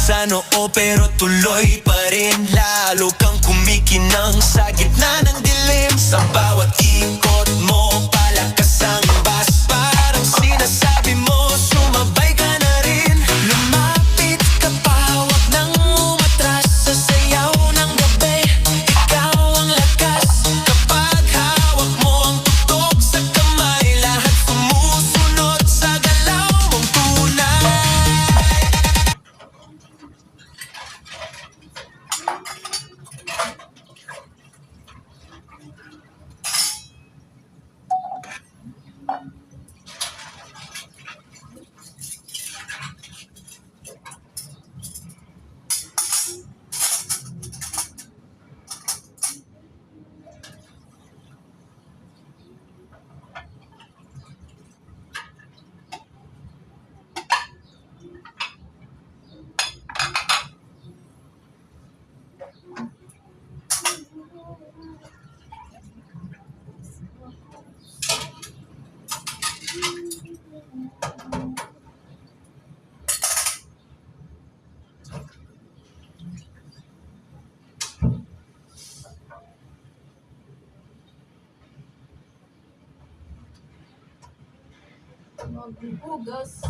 sa noo pero tuloy pa rin. Lalo kang kumikinang sa gitna ng dilim. Sa bawat ikot mo, palakas ang bas. Parang sinasabi mo, sumabay ka na rin. Lumapit ka pa, wag nang umatras. Sa sayaw ng gabi, ikaw ang lakas. Kapag hawak mo ang tutok sa kamay, lahat sumusunod sa galaw mong tunay. Maghuhugas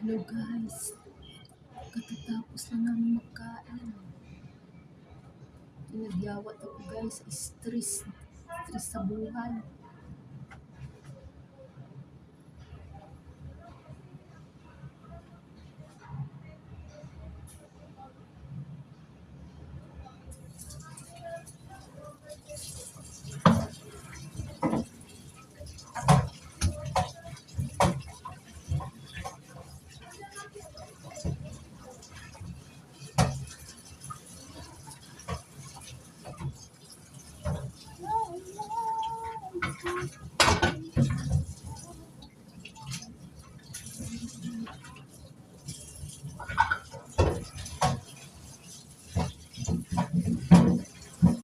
Hello guys, katatapos na namin magkain. Pinagyawat ako guys, stress sa buhay.